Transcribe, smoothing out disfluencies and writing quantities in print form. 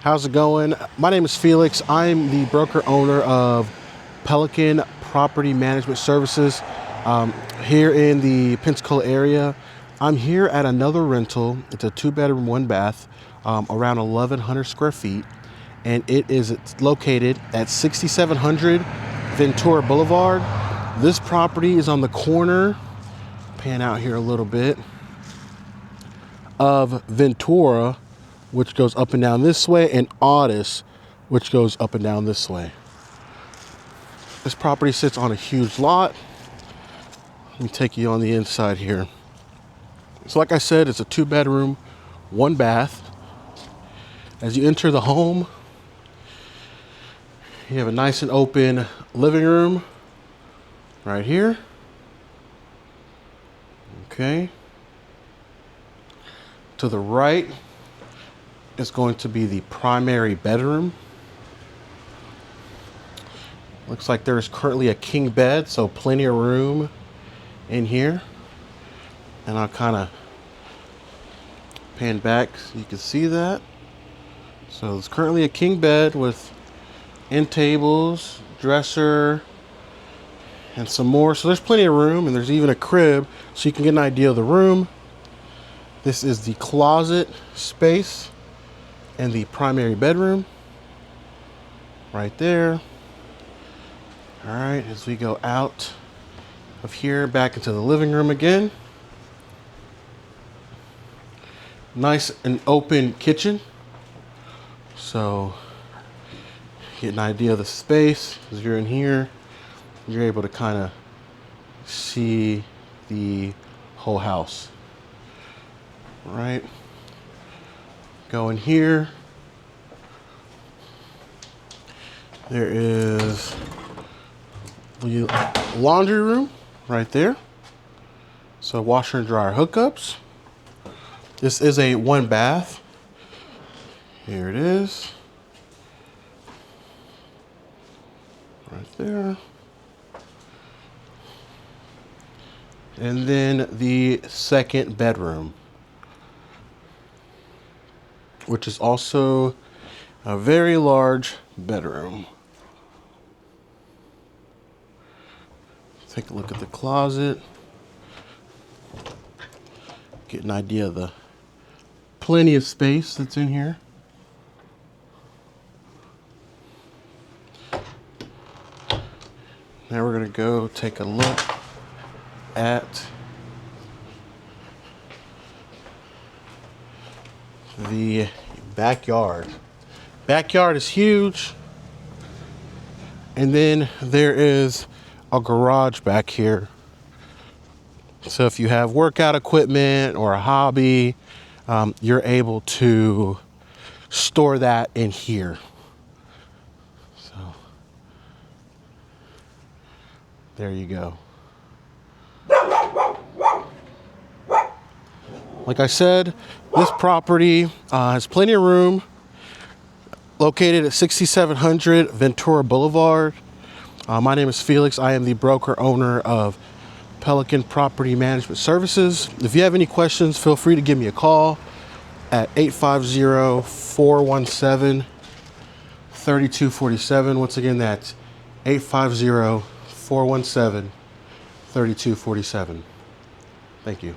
How's it going? My name is Felix. I'm the broker owner of Pelican Property Management Services here in the Pensacola area. I'm here at another rental. It's a 2-bedroom, 1-bath, around 1,100 square feet, and it's located at 6700 Ventura Boulevard. This property is on the corner, pan out here a little bit, of Ventura, which goes up and down this way, and Otis, which goes up and down this way. This property sits on a huge lot. Let me take you on the inside here. So like I said, it's a 2-bedroom, 1-bath. As you enter the home, you have a nice and open living room right here. Okay. To the right is going to be the primary bedroom. Looks like there is currently a king bed, so plenty of room in here. And I'll kind of pan back so you can see that. So there's currently a king bed with end tables, dresser, and some more. So there's plenty of room, and there's even a crib so you can get an idea of the room. This is the closet space and the primary bedroom right there. All right, as we go out of here back into the living room again. Nice and open kitchen. So get an idea of the space. As you're in here, you're able to kind of see the whole house. All right. Go in here. There is the laundry room right there. So washer and dryer hookups. This is a 1-bath. Here it is. Right there. And then the second bedroom, which is also a very large bedroom. Take a look at the closet. Get an idea of the plenty of space that's in here. Now we're going to go take a look at the backyard. Backyard is huge. And then there is a garage back here. So if you have workout equipment or a hobby, you're able to store that in here. So there you go. Like I said, this property has plenty of room. Located at 6700 Ventura Boulevard. My name is Felix. I am the broker owner of Pelican Property Management Services. If you have any questions, feel free to give me a call at 850-417-3247. Once again, that's 850-417-3247. Thank you.